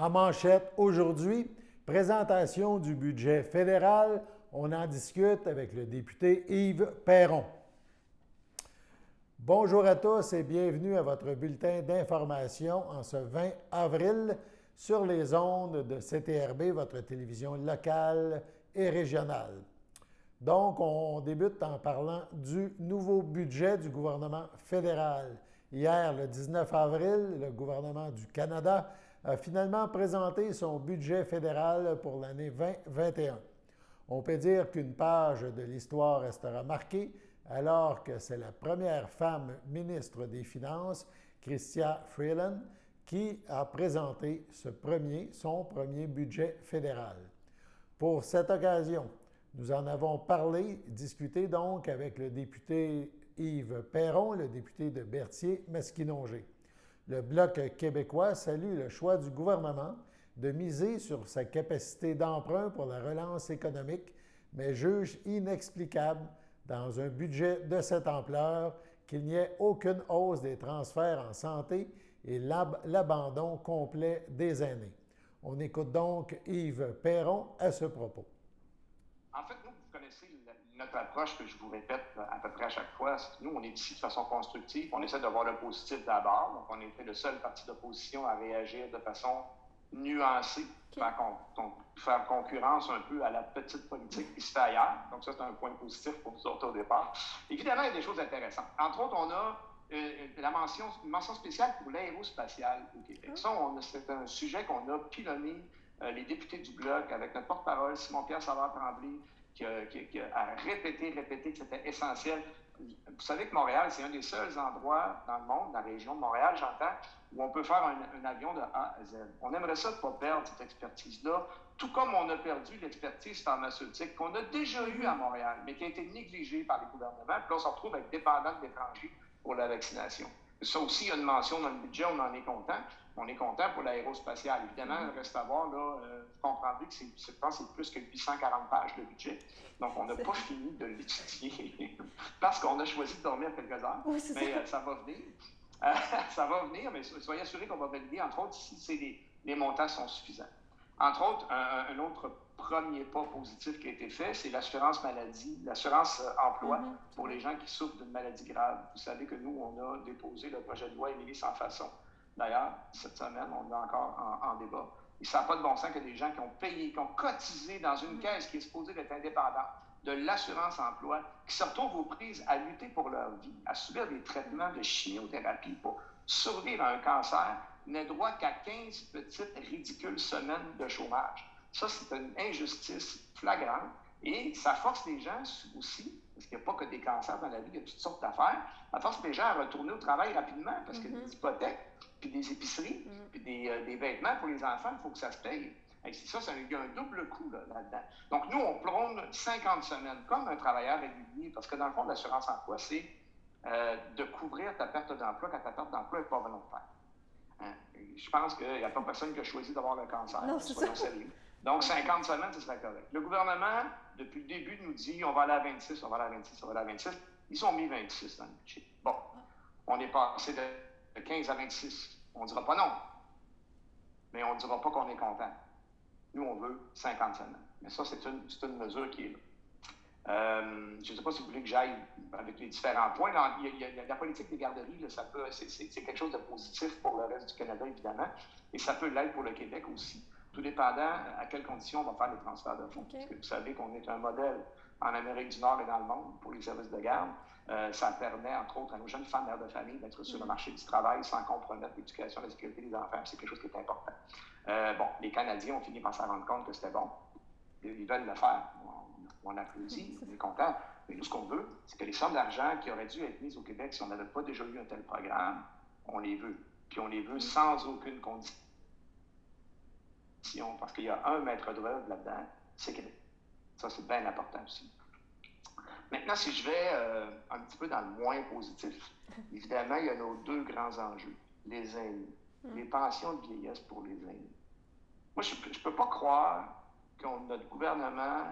En manchette aujourd'hui, présentation du budget fédéral. On en discute avec le député Yves Perron. Bonjour à tous et bienvenue à votre bulletin d'information en ce 20 avril sur les ondes de CTRB, votre télévision locale et régionale. Donc, on débute en parlant du nouveau budget du gouvernement fédéral. Hier, le 19 avril, le gouvernement du Canada a finalement présenté son budget fédéral pour l'année 2021. On peut dire qu'une page de l'histoire restera marquée alors que c'est la première femme ministre des Finances, Chrystia Freeland, qui a présenté son premier budget fédéral. Pour cette occasion, nous en avons parlé, discuté donc avec le député Yves Perron, le député de Berthier-Masquinongé. Le Bloc québécois salue le choix du gouvernement de miser sur sa capacité d'emprunt pour la relance économique, mais juge inexplicable dans un budget de cette ampleur qu'il n'y ait aucune hausse des transferts en santé et l'abandon complet des aînés. On écoute donc Yves Perron à ce propos. En fait, nous, vous connaissez notre approche que je vous répète à peu près à chaque fois. Nous, on est ici de façon constructive. On essaie de voir le positif d'abord. Donc, on était le seul parti d'opposition à réagir de façon nuancée, faire concurrence un peu à la petite politique qui se fait ailleurs. Donc, ça, c'est un point positif pour nous autres au départ. Évidemment, il y a des choses intéressantes. Entre autres, on a une mention spéciale pour l'aérospatiale au Québec. Ça, c'est un sujet qu'on a pilonné les députés du Bloc, avec notre porte-parole, Simon-Pierre Savard-Tremblay, qui a répété que c'était essentiel. Vous savez que Montréal, c'est un des seuls endroits dans le monde, dans la région de Montréal, j'entends, où on peut faire un avion de A à Z. On aimerait ça de ne pas perdre cette expertise-là, tout comme on a perdu l'expertise pharmaceutique qu'on a déjà eue à Montréal, mais qui a été négligée par les gouvernements. Puis là, on se retrouve avec dépendants d'étrangers pour la vaccination. Ça aussi, il y a une mention dans le budget, on en est content. On est content pour l'aérospatiale. Évidemment, il reste à voir, là, vous comprendrez que je pense que c'est plus que 840 pages de budget. Donc, on n'a pas fini de l'étudier parce qu'on a choisi de dormir quelques heures. Oui, mais ça va venir. Ça va venir, mais soyez assurés qu'on va valider, entre autres, si les montants sont suffisants. Entre autres, un autre premier pas positif qui a été fait, c'est l'assurance maladie, l'assurance emploi pour les gens qui souffrent d'une maladie grave. Vous savez que nous, on a déposé le projet de loi Émilie sans façon. D'ailleurs, cette semaine, on est encore en débat. Et ça n'a pas de bon sens que des gens qui ont payé, qui ont cotisé dans une caisse qui est supposée d'être indépendante de l'assurance emploi, qui se retrouvent aux prises à lutter pour leur vie, à subir des traitements de chimiothérapie pour survivre à un cancer, n'aient droit qu'à 15 petites ridicules semaines de chômage. Ça, c'est une injustice flagrante et ça force les gens aussi, parce qu'il n'y a pas que des cancers dans la vie, il y a toutes sortes d'affaires, ça force les gens à retourner au travail rapidement parce que des hypothèques, puis des épiceries, puis des vêtements pour les enfants, il faut que ça se paye. Et ça, il y a un double coût là-dedans. Donc, nous, on prône 50 semaines comme un travailleur régulier parce que dans le fond, l'assurance emploi, c'est de couvrir ta perte d'emploi quand ta perte d'emploi n'est pas volontaire. Hein? Je pense qu'il n'y a pas personne qui a choisi d'avoir le cancer. Non, soyons sérieux. Donc, 50 semaines, ce serait correct. Le gouvernement, depuis le début, nous dit on va aller à 26, on va aller à 26, on va aller à 26. Ils ont mis 26 dans le budget. Bon, on est passé de 15 à 26. On ne dira pas non, mais on ne dira pas qu'on est content. Nous, on veut 50 semaines. Mais ça, c'est une mesure qui est là. Je ne sais pas si vous voulez que j'aille avec les différents points. Là, il y a la politique des garderies, là, c'est quelque chose de positif pour le reste du Canada, évidemment, et ça peut l'être pour le Québec aussi, tout dépendant à quelles conditions on va faire les transferts de fonds. Okay. Parce que vous savez qu'on est un modèle en Amérique du Nord et dans le monde pour les services de garde. Ça permet, entre autres, à nos jeunes femmes mères de famille d'être sur le marché du travail sans compromettre l'éducation et la sécurité des enfants. C'est quelque chose qui est important. Bon, les Canadiens ont fini par s'en rendre compte que c'était bon. Ils veulent le faire. On applaudit, on est content. Mais nous, ce qu'on veut, c'est que les sommes d'argent qui auraient dû être mises au Québec si on n'avait pas déjà eu un tel programme, on les veut. Puis on les veut sans aucune condition. Parce qu'il y a un maître d'œuvre là-dedans, c'est Québec. Ça, c'est bien important aussi. Maintenant, si je vais un petit peu dans le moins positif, évidemment, il y a nos deux grands enjeux. Les aînés. Les pensions de vieillesse pour les aînés. Moi, je ne peux pas croire que notre gouvernement,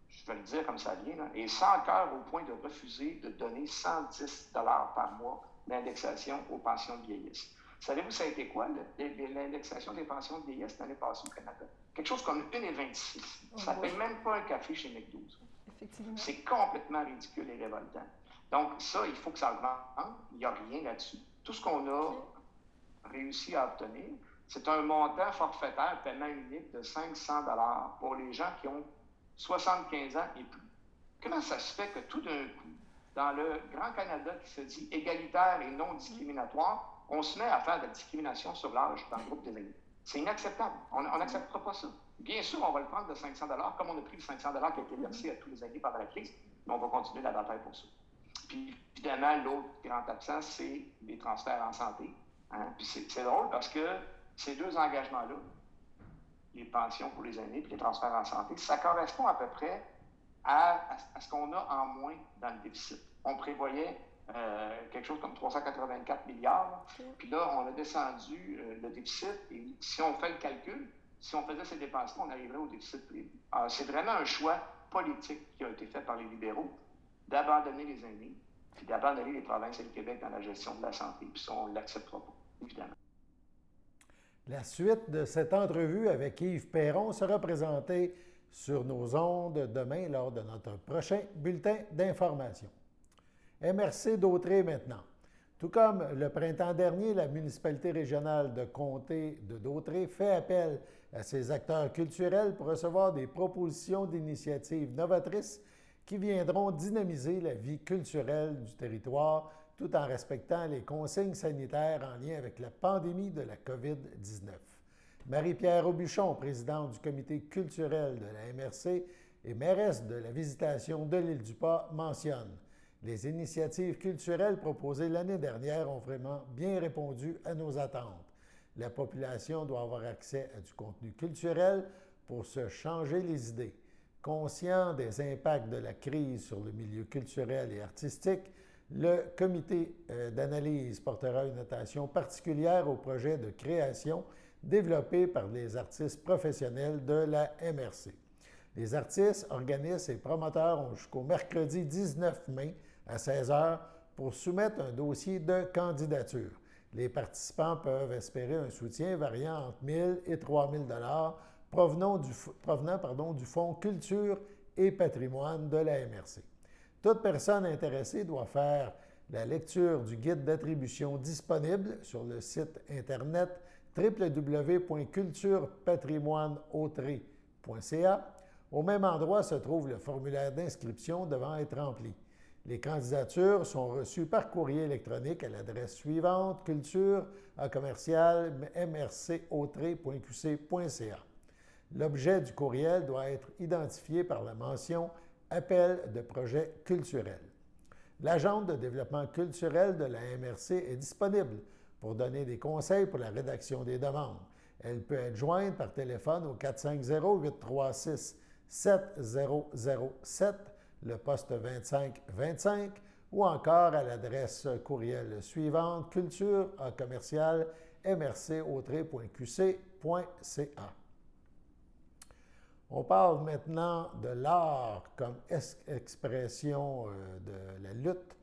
je vais le dire comme ça vient, là, est sans cœur au point de refuser de donner 110 $ par mois d'indexation aux pensions de vieillesse. Savez-vous, ça a été quoi, l'indexation des pensions de vieillesse l'année passée au Canada? Quelque chose comme 1,26. Ça ne paye même pas un café chez McDo. Effectivement. C'est complètement ridicule et révoltant. Donc, ça, il faut que ça augmente. Il n'y a rien là-dessus. Tout ce qu'on a réussi à obtenir, c'est un montant forfaitaire, paiement unique de 500 $ pour les gens qui ont 75 ans et plus. Comment ça se fait que tout d'un coup, dans le Grand Canada qui se dit égalitaire et non discriminatoire, on se met à faire de la discrimination sur l'âge dans le groupe des aînés? C'est inacceptable. On n'acceptera pas ça. Bien sûr, on va le prendre de 500 $ comme on a pris le 500 $ qui a été versé à tous les aînés pendant la crise, mais on va continuer la bataille pour ça. Puis, évidemment, l'autre grand absent, c'est les transferts en santé. Hein? Puis c'est drôle parce que ces deux engagements-là, les pensions pour les aînés et les transferts en santé, ça correspond à peu près à ce qu'on a en moins dans le déficit. On prévoyait quelque chose comme 384 milliards, puis là, on a descendu le déficit, et si on fait le calcul, si on faisait ces dépenses-là, on arriverait au déficit prévu. Alors, c'est vraiment un choix politique qui a été fait par les libéraux d'abandonner les aînés, puis d'abandonner les provinces et le Québec dans la gestion de la santé, puis ça, on ne l'acceptera pas, évidemment. La suite de cette entrevue avec Yves Perron sera présentée sur nos ondes demain lors de notre prochain bulletin d'information. MRC d'Autrey maintenant. Tout comme le printemps dernier, la municipalité régionale de comté de Dautrey fait appel à ses acteurs culturels pour recevoir des propositions d'initiatives novatrices qui viendront dynamiser la vie culturelle du territoire tout en respectant les consignes sanitaires en lien avec la pandémie de la COVID-19. Marie-Pierre Aubuchon, présidente du comité culturel de la MRC et mairesse de la Visitation de l'Île-du-Pas, mentionne: les initiatives culturelles proposées l'année dernière ont vraiment bien répondu à nos attentes. La population doit avoir accès à du contenu culturel pour se changer les idées. Conscient des impacts de la crise sur le milieu culturel et artistique, le comité d'analyse portera une attention particulière au projet de création développé par les artistes professionnels de la MRC. Les artistes, organismes et promoteurs ont jusqu'au mercredi 19 mai à 16 h pour soumettre un dossier de candidature. Les participants peuvent espérer un soutien variant entre 1 000 et 3 000 $ provenant du Fonds Culture et Patrimoine de la MRC. Toute personne intéressée doit faire la lecture du guide d'attribution disponible sur le site Internet www.culturepatrimoineautrey.ca. Au même endroit se trouve le formulaire d'inscription devant être rempli. Les candidatures sont reçues par courrier électronique à l'adresse suivante: culture@mrcautrey.qc.ca. L'objet du courriel doit être identifié par la mention « Appel de projet culturel ». L'agente de développement culturel de la MRC est disponible pour donner des conseils pour la rédaction des demandes. Elle peut être jointe par téléphone au 450-836-7007, le poste 2525, ou encore à l'adresse courriel suivante: culture@mrcautrey.qc.ca. On parle maintenant de l'art comme expression de la lutte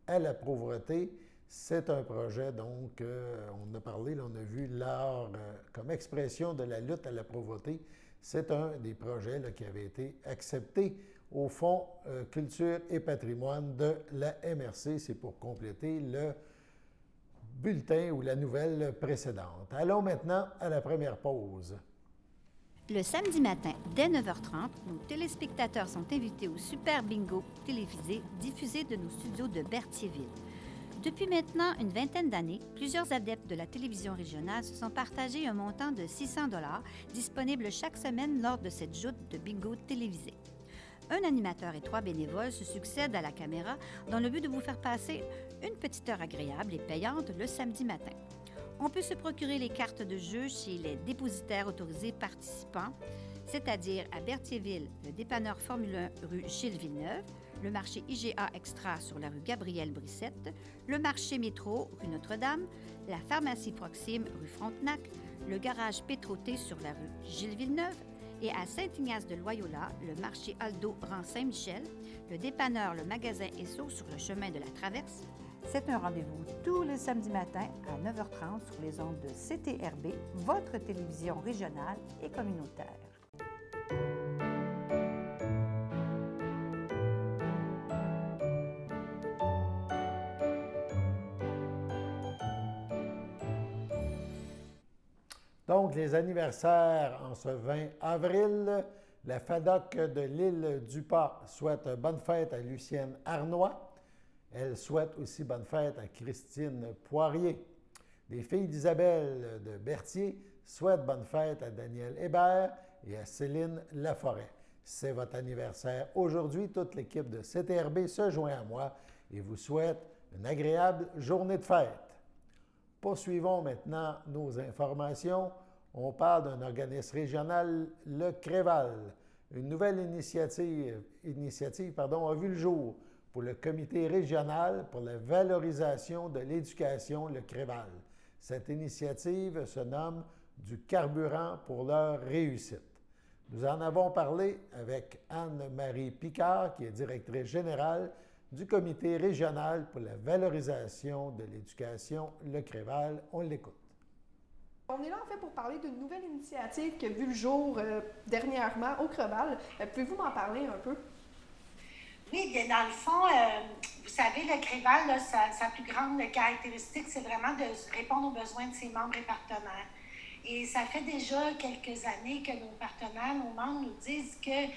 à la pauvreté. C'est un projet, donc, on a parlé, on a vu l'art comme expression de la lutte à la pauvreté. C'est un des projets là, qui avait été accepté au Fonds Culture et Patrimoine de la MRC. C'est pour compléter le bulletin ou la nouvelle précédente. Allons maintenant à la première pause. Le samedi matin, dès 9h30, nos téléspectateurs sont invités au Super Bingo télévisé diffusé de nos studios de Berthierville. Depuis maintenant une vingtaine d'années, plusieurs adeptes de la télévision régionale se sont partagés un montant de 600 $ disponible chaque semaine lors de cette joute de bingo télévisé. Un animateur et 3 bénévoles se succèdent à la caméra dans le but de vous faire passer une petite heure agréable et payante le samedi matin. On peut se procurer les cartes de jeu chez les dépositaires autorisés participants, c'est-à-dire à Berthierville, le dépanneur Formule 1 rue Gilles Villeneuve, le marché IGA Extra sur la rue Gabrielle-Brissette, le marché Métro rue Notre-Dame, la pharmacie Proxime rue Frontenac, le garage Pétroté sur la rue Gilles Villeneuve et à Saint-Ignace de Loyola, le marché Aldo rang Saint-Michel, le dépanneur Le Magasin Esso sur le chemin de la Traverse, C'est un rendez-vous tous les samedis matins à 9h30 sur les ondes de CTRB, votre télévision régionale et communautaire. Donc, les anniversaires en ce 20 avril, la FADOC de l'île du Pas souhaite bonne fête à Lucienne Arnois. Elle souhaite aussi bonne fête à Christine Poirier. Les filles d'Isabelle de Berthier souhaitent bonne fête à Daniel Hébert et à Céline Laforêt. C'est votre anniversaire aujourd'hui. Toute l'équipe de CTRB se joint à moi et vous souhaite une agréable journée de fête. Poursuivons maintenant nos informations. On parle d'un organisme régional, le CREVAL. Une nouvelle initiative a vu le jour pour le comité régional pour la valorisation de l'éducation, le CREVAL. Cette initiative se nomme « Du carburant pour leur réussite ». Nous en avons parlé avec Anne-Marie Picard, qui est directrice générale du comité régional pour la valorisation de l'éducation, le CREVAL. On l'écoute. On est là en fait pour parler d'une nouvelle initiative qui a vu le jour dernièrement au CREVAL. Pouvez-vous m'en parler un peu? Oui, bien dans le fond, vous savez, le CREVAL, là, sa plus grande caractéristique, c'est vraiment de répondre aux besoins de ses membres et partenaires. Et ça fait déjà quelques années que nos partenaires, nos membres nous disent que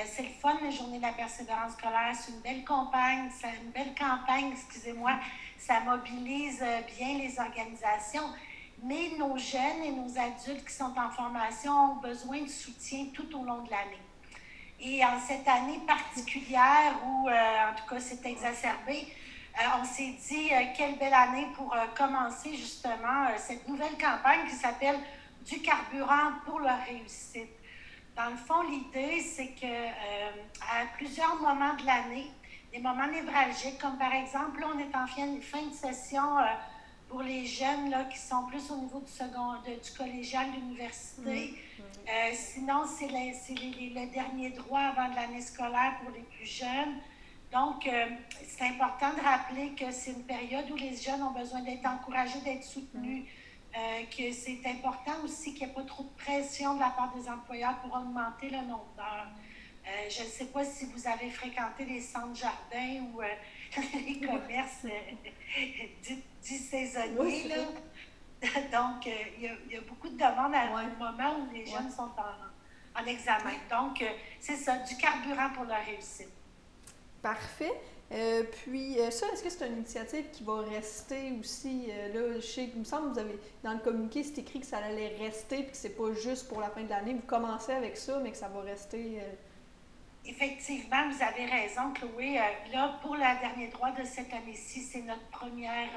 c'est le fun, la journée de la persévérance scolaire, c'est une belle campagne, excusez-moi, ça mobilise bien les organisations, mais nos jeunes et nos adultes qui sont en formation ont besoin de soutien tout au long de l'année. Et en cette année particulière où, en tout cas, c'est exacerbé, on s'est dit quelle belle année pour commencer justement cette nouvelle campagne qui s'appelle « Du carburant pour leur réussite ». Dans le fond, l'idée, c'est que à plusieurs moments de l'année, des moments névralgiques, comme par exemple, là, on est en fin de session pour les jeunes là, qui sont plus au niveau du collégial, de l'université. Sinon, c'est le dernier droit avant de l'année scolaire pour les plus jeunes. Donc, c'est important de rappeler que c'est une période où les jeunes ont besoin d'être encouragés, d'être soutenus, que c'est important aussi qu'il n'y ait pas trop de pression de la part des employeurs pour augmenter le nombre d'heures. Je ne sais pas si vous avez fréquenté les centres jardins ou les commerces dits saisonniers. Là. Donc, il y a beaucoup de demandes au moment où les jeunes sont en examen. Donc, c'est ça, du carburant pour leur réussite. Parfait. Puis ça, est-ce que c'est une initiative qui va rester aussi? Là, je sais, il me semble que vous avez, dans le communiqué, c'est écrit que ça allait rester et que c'est pas juste pour la fin de l'année. Vous commencez avec ça, mais que ça va rester... Effectivement, vous avez raison, Chloé. Là, pour le dernier droit de cette année-ci, c'est notre première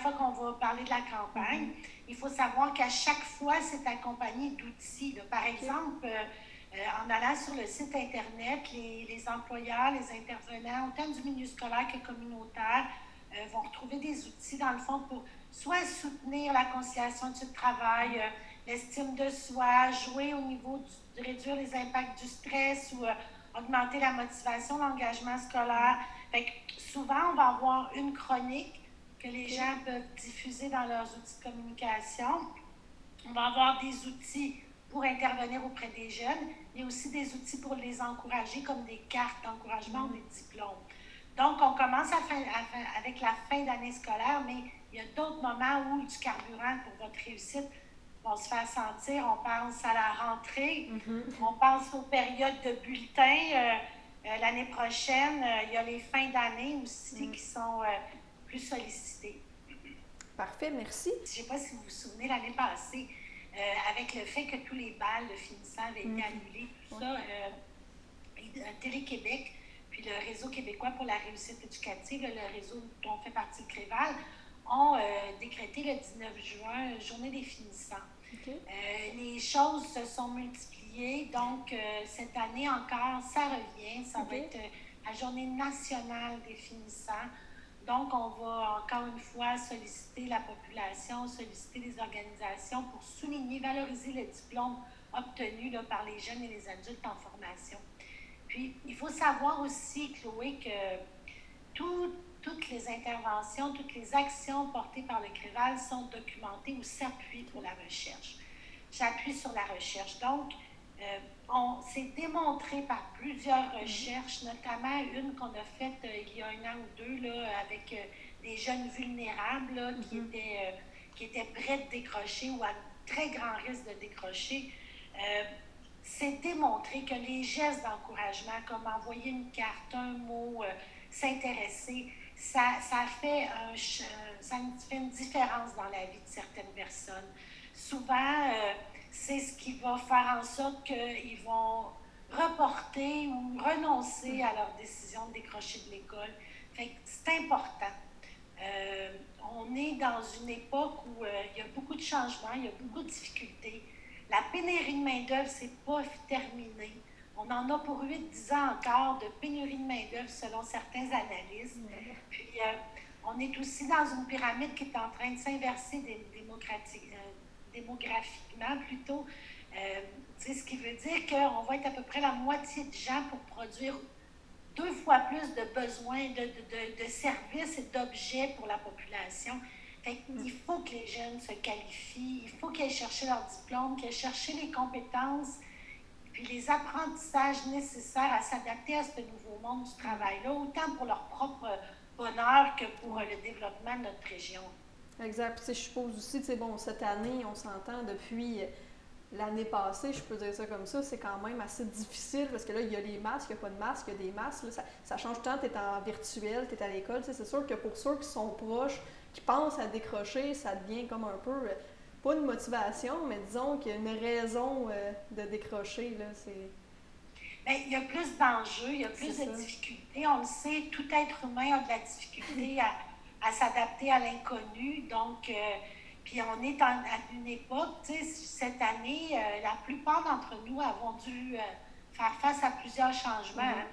fois qu'on va parler de la campagne. Il faut savoir qu'à chaque fois, c'est accompagné d'outils. Par exemple, en allant sur le site Internet, les employeurs, les intervenants, autant du milieu scolaire que communautaire, vont retrouver des outils, dans le fond, pour soit soutenir la conciliation du travail, l'estime de soi, jouer au niveau de réduire les impacts du stress ou augmenter la motivation, l'engagement scolaire. Fait que souvent, on va avoir une chronique que les gens peuvent diffuser dans leurs outils de communication. On va avoir des outils pour intervenir auprès des jeunes, mais aussi des outils pour les encourager, comme des cartes d'encouragement ou des diplômes. Donc, on commence avec la fin d'année scolaire, mais il y a d'autres moments où du carburant pour votre réussite va se faire sentir. On pense à la rentrée, on pense aux périodes de bulletins. L'année prochaine, il y a les fins d'année aussi qui sont plus sollicitées. Parfait, merci. Je ne sais pas si vous vous souvenez, l'année passée, avec le fait que tous les balles de finissant avaient été annulés, tout ça, Télé-Québec, puis le Réseau québécois pour la réussite éducative, le réseau dont fait partie le CREVAL, ont décrété le 19 juin Journée des finissants. Les choses se sont multipliées, donc cette année encore, ça revient, ça va être la Journée nationale des finissants. Donc, on va encore une fois solliciter la population, solliciter les organisations pour souligner, valoriser le diplôme obtenu là, par les jeunes et les adultes en formation. Puis, il faut savoir aussi, Chloé, que tous toutes les interventions, toutes les actions portées par le CREVAL sont documentées ou s'appuient pour la recherche. J'appuie sur la recherche. Donc, on s'est démontré par plusieurs recherches, notamment une qu'on a faite il y a 1 an ou 2 là, avec des jeunes vulnérables là, qui étaient prêts de décrocher ou à très grand risque de décrocher. C'est démontré que les gestes d'encouragement, comme envoyer une carte, un mot, s'intéresser, ça fait une différence dans la vie de certaines personnes. Souvent, c'est ce qui va faire en sorte qu'ils vont reporter ou renoncer à leur décision de décrocher de l'école. Fait que c'est important. On est dans une époque où il y a beaucoup de changements, il y a beaucoup de difficultés. La pénurie de main-d'œuvre, c'est pas terminé. On en a pour 8-10 ans encore de pénurie de main-d'œuvre selon certains analystes. Puis, on est aussi dans une pyramide qui est en train de s'inverser démographiquement plutôt. Ce qui veut dire qu'on va être à peu près la moitié de gens pour produire 2 fois plus de besoins de services et d'objets pour la population. Fait qu'il faut que les jeunes se qualifient, il faut qu'ils aillent chercher leur diplôme, qu'ils aillent chercher les compétences, puis les apprentissages nécessaires à s'adapter à ce nouveau monde du travail-là, autant pour leur propre bonheur que pour le développement de notre région. Exact. Puis, je suppose aussi, cette année, on s'entend depuis l'année passée, je peux dire ça comme ça, c'est quand même assez difficile parce que là, il y a les masques, il n'y a pas de masques, il y a des masques. Là, ça change tout le temps, tu es en virtuel, tu es à l'école. C'est sûr que pour ceux qui sont proches, qui pensent à décrocher, ça devient comme un peu, pas une motivation, mais disons qu'il y a une raison de décrocher. Là, bien, il y a plus d'enjeux, il y a plus de difficultés. On le sait, tout être humain a de la difficulté à s'adapter à l'inconnu. Donc, puis on est à une époque, cette année, la plupart d'entre nous avons dû faire face à plusieurs changements. Hein.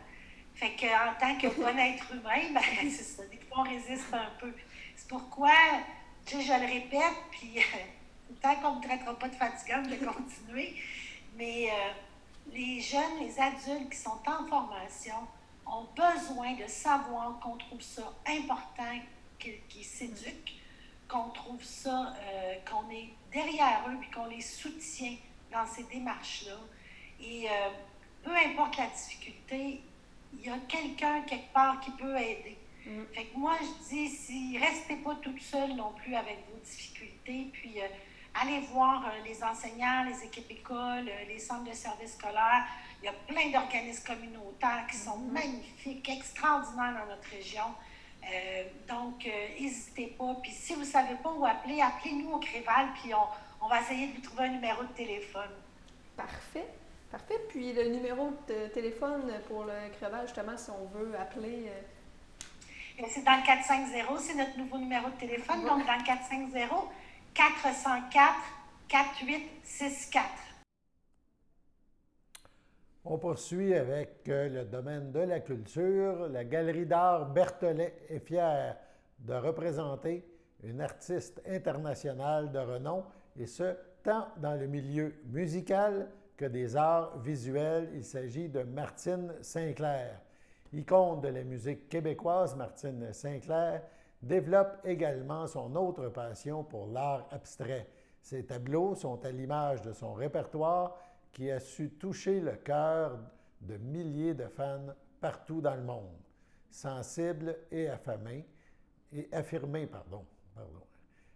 Fait qu'en tant que bon être humain, ben, c'est ça, des fois on résiste un peu. C'est pourquoi, je le répète, puis tant qu'on ne me traitera pas de fatigante, je vais continuer, mais les jeunes, les adultes qui sont en formation ont besoin de savoir qu'on trouve ça important qu'ils s'éduquent, qu'on trouve ça, qu'on est derrière eux, puis qu'on les soutient dans ces démarches-là. Et peu importe la difficulté, il y a quelqu'un quelque part qui peut aider. Fait que moi, je dis, restez pas toute seule non plus avec vos difficultés, puis allez voir les enseignants, les équipes écoles, les centres de services scolaires. Il y a plein d'organismes communautaires qui sont magnifiques, extraordinaires dans notre région. Donc, n'hésitez pas. Puis si vous ne savez pas où appeler, appelez-nous au CREVAL, puis on va essayer de vous trouver un numéro de téléphone. Parfait. Parfait. Puis le numéro de téléphone pour le CREVAL, justement, si on veut appeler... C'est dans le 450, c'est notre nouveau numéro de téléphone. Ouais. Donc, dans le 450-404-4864. On poursuit avec le domaine de la culture. La Galerie d'art Berthollet est fière de représenter une artiste internationale de renom, et ce, tant dans le milieu musical que des arts visuels. Il s'agit de Martine Sinclair. Icône de la musique québécoise, Martine Sinclair développe également son autre passion pour l'art abstrait. Ses tableaux sont à l'image de son répertoire qui a su toucher le cœur de milliers de fans partout dans le monde. Sensible et affirmée.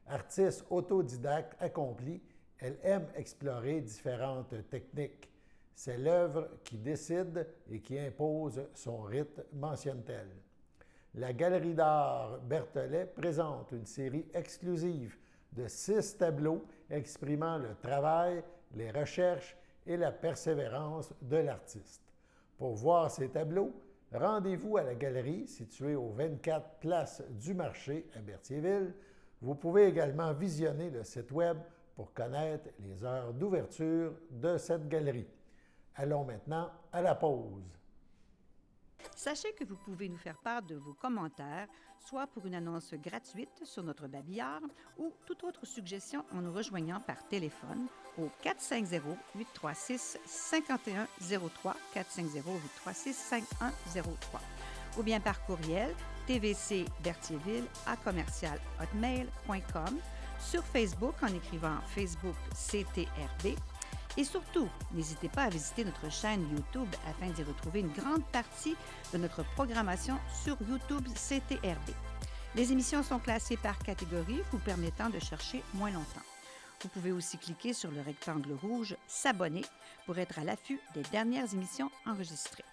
Artiste autodidacte accomplie, elle aime explorer différentes techniques. C'est l'œuvre qui décide et qui impose son rythme, mentionne-t-elle. La Galerie d'art Berthollet présente une série exclusive de 6 tableaux exprimant le travail, les recherches et la persévérance de l'artiste. Pour voir ces tableaux, rendez-vous à la galerie située au 24 Place du Marché à Berthierville. Vous pouvez également visionner le site web pour connaître les heures d'ouverture de cette galerie. Allons maintenant à la pause. Sachez que vous pouvez nous faire part de vos commentaires, soit pour une annonce gratuite sur notre babillard ou toute autre suggestion en nous rejoignant par téléphone au 450-836-5103, 450-836-5103, ou bien par courriel tvcberthierville@hotmail.com, sur Facebook en écrivant Facebook CTRB. Et surtout, n'hésitez pas à visiter notre chaîne YouTube afin d'y retrouver une grande partie de notre programmation sur YouTube CTRB. Les émissions sont classées par catégorie, vous permettant de chercher moins longtemps. Vous pouvez aussi cliquer sur le rectangle rouge « S'abonner » pour être à l'affût des dernières émissions enregistrées.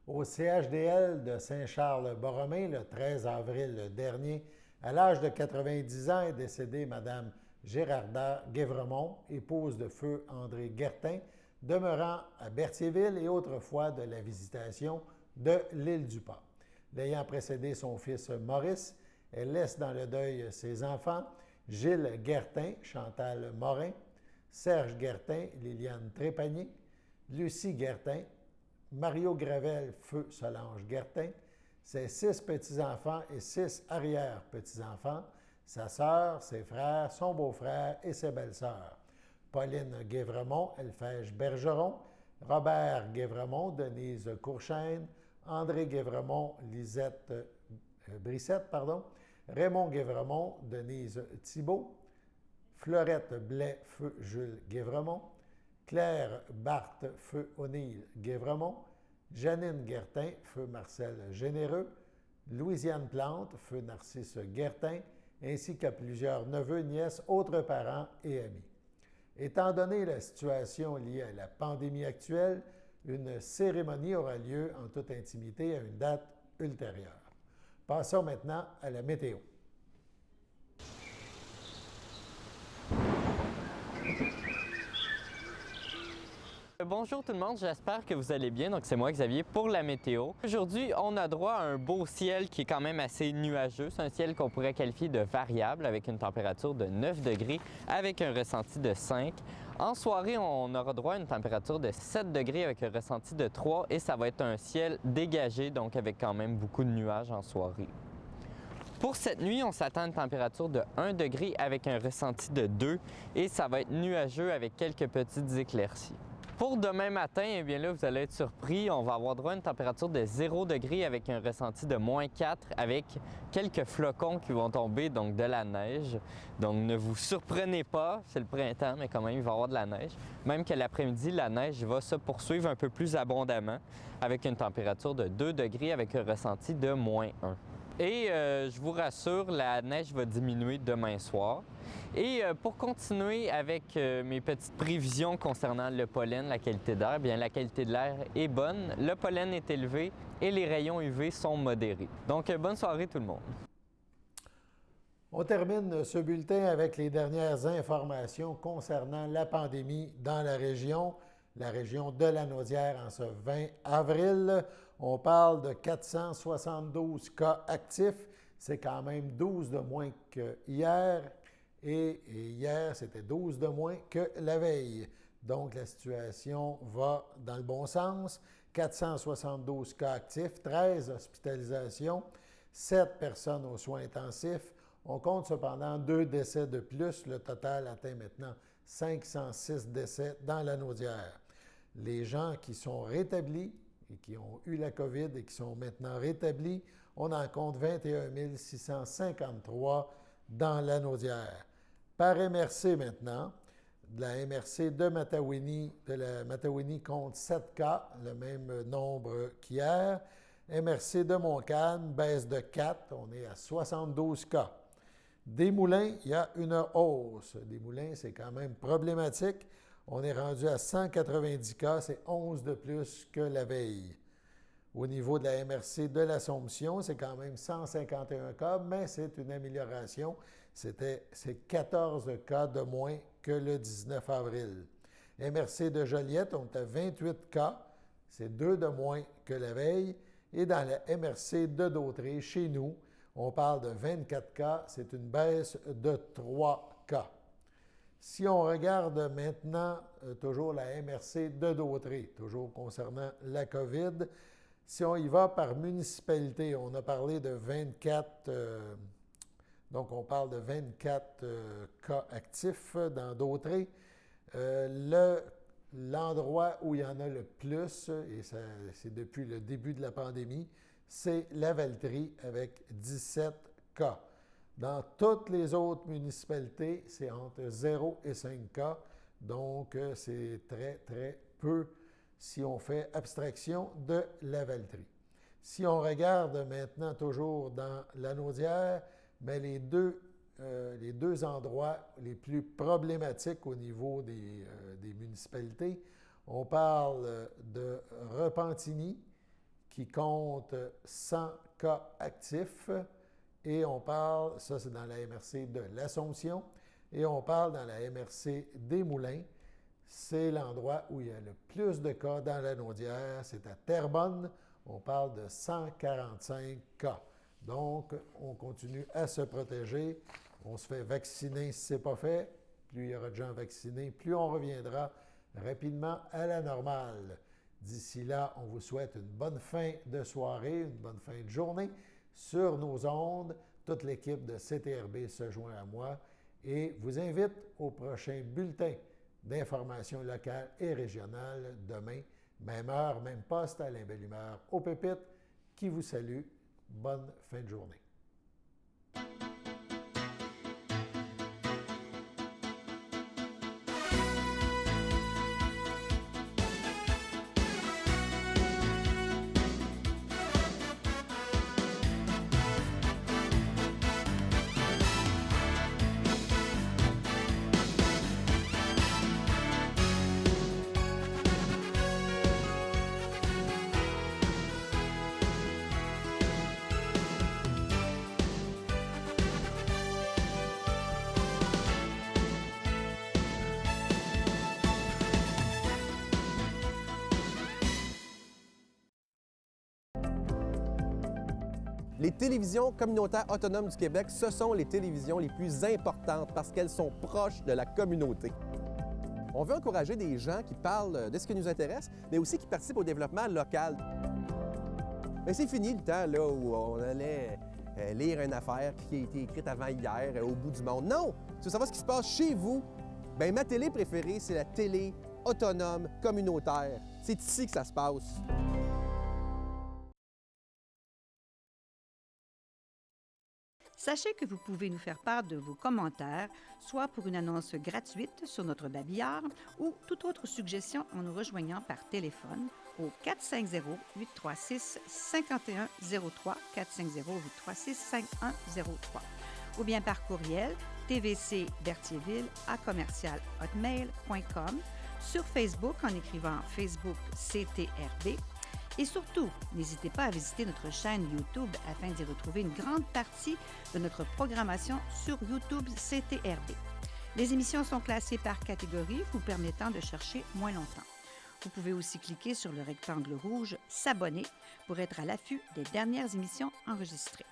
Au CHDL de Saint-Charles-Borromée, le 13 avril dernier, à l'âge de 90 ans, est décédée Mme Gérarda Guévremont, épouse de feu André Guertin, demeurant à Berthierville et autrefois de la Visitation de l'Île-du-Pas. L'ayant précédé son fils Maurice, elle laisse dans le deuil ses enfants, Gilles Guertin, Chantal Morin, Serge Guertin, Liliane Trépanier, Lucie Guertin, Mario Gravel, feu Solange Guertin, ses 6 petits-enfants et 6 arrière-petits-enfants, sa sœur, ses frères, son beau-frère et ses belles-sœurs. Pauline Guévremont, Elfège Bergeron, Robert Guévremont, Denise Courchaine, André Guévremont, Lisette Brissette, Raymond Guévremont, Denise Thibault, Fleurette Blais, feu Jules Guévremont, Claire Barthes, feu O'Neill Guévremont, Janine Guertin, feu Marcel Généreux, Louisiane Plante, feu Narcisse Guertin, ainsi qu'à plusieurs neveux, nièces, autres parents et amis. Étant donné la situation liée à la pandémie actuelle, une cérémonie aura lieu en toute intimité à une date ultérieure. Passons maintenant à la météo. Bonjour tout le monde, j'espère que vous allez bien. Donc c'est moi Xavier pour la météo. Aujourd'hui, on a droit à un beau ciel qui est quand même assez nuageux. C'est un ciel qu'on pourrait qualifier de variable avec une température de 9 degrés avec un ressenti de 5. En soirée, on aura droit à une température de 7 degrés avec un ressenti de 3 et ça va être un ciel dégagé, donc avec quand même beaucoup de nuages en soirée. Pour cette nuit, on s'attend à une température de 1 degré avec un ressenti de 2 et ça va être nuageux avec quelques petites éclaircies. Pour demain matin, eh bien là, vous allez être surpris. On va avoir droit à une température de 0 degré avec un ressenti de moins 4 avec quelques flocons qui vont tomber, donc de la neige. Donc ne vous surprenez pas, c'est le printemps, mais quand même, il va y avoir de la neige. Même que l'après-midi, la neige va se poursuivre un peu plus abondamment avec une température de 2 degrés avec un ressenti de moins 1. Et je vous rassure, la neige va diminuer demain soir. Et pour continuer avec mes petites prévisions concernant le pollen, la qualité d'air, bien la qualité de l'air est bonne, le pollen est élevé et les rayons UV sont modérés. Donc bonne soirée tout le monde. On termine ce bulletin avec les dernières informations concernant la pandémie dans la région de Lanaudière en ce 20 avril. On parle de 472 cas actifs. C'est quand même 12 de moins qu'hier. Et hier, c'était 12 de moins que la veille. Donc, la situation va dans le bon sens. 472 cas actifs, 13 hospitalisations, 7 personnes aux soins intensifs. On compte cependant 2 décès de plus. Le total atteint maintenant 506 décès dans la Lanaudière. Les gens qui sont rétablis et qui ont eu la COVID et qui sont maintenant rétablis, on en compte 21 653 dans la Lanaudière. Par MRC maintenant, de la MRC de Matawini compte 7 cas, le même nombre qu'hier. MRC de Montcalm baisse de 4, on est à 72 cas. Des Moulins, il y a une hausse. Des Moulins, c'est quand même problématique. On est rendu à 190 cas, c'est 11 de plus que la veille. Au niveau de la MRC de l'Assomption, c'est quand même 151 cas, mais c'est une amélioration. C'est 14 cas de moins que le 19 avril. MRC de Joliette, on est à 28 cas, c'est 2 de moins que la veille. Et dans la MRC de Dautré, chez nous, on parle de 24 cas, c'est une baisse de 3 cas. Si on regarde maintenant toujours la MRC de Dautré, toujours concernant la COVID, si on y va par municipalité, on a parlé de 24, donc on parle de 24 cas actifs dans Dautré. L'endroit où il y en a le plus, et c'est depuis le début de la pandémie, c'est la Valtrie avec 17 cas. Dans toutes les autres municipalités, c'est entre 0 et 5 cas, donc c'est très, très peu si on fait abstraction de la Valtrie. Si on regarde maintenant toujours dans la Naudière, bien, les deux endroits les plus problématiques au niveau des municipalités, on parle de Repentigny, qui compte 100 cas actifs, et on parle, ça c'est dans la MRC de l'Assomption, et on parle dans la MRC des Moulins. C'est l'endroit où il y a le plus de cas dans la Naudière, c'est à Terrebonne, on parle de 145 cas. Donc, on continue à se protéger, on se fait vacciner si ce n'est pas fait, plus il y aura de gens vaccinés, plus on reviendra rapidement à la normale. D'ici là, on vous souhaite une bonne fin de soirée, une bonne fin de journée. Sur nos ondes, toute l'équipe de CTRB se joint à moi et vous invite au prochain bulletin d'information locale et régionale demain, même heure, même poste, Alain Bellumeur au Pépite, qui vous salue. Bonne fin de journée. Les télévisions communautaires autonomes du Québec, ce sont les télévisions les plus importantes parce qu'elles sont proches de la communauté. On veut encourager des gens qui parlent de ce qui nous intéresse, mais aussi qui participent au développement local. Mais c'est fini le temps là, où on allait lire une affaire qui a été écrite avant hier au bout du monde. Non! Tu veux savoir ce qui se passe chez vous? Bien, ma télé préférée, c'est la télé autonome communautaire. C'est ici que ça se passe. Sachez que vous pouvez nous faire part de vos commentaires, soit pour une annonce gratuite sur notre babillard ou toute autre suggestion en nous rejoignant par téléphone au 450-836-5103, 450-836-5103, ou bien par courriel tvcberthierville@hotmail.com, sur Facebook en écrivant Facebook CTRB. Et surtout, n'hésitez pas à visiter notre chaîne YouTube afin d'y retrouver une grande partie de notre programmation sur YouTube CTRB. Les émissions sont classées par catégorie, vous permettant de chercher moins longtemps. Vous pouvez aussi cliquer sur le rectangle rouge « S'abonner » pour être à l'affût des dernières émissions enregistrées.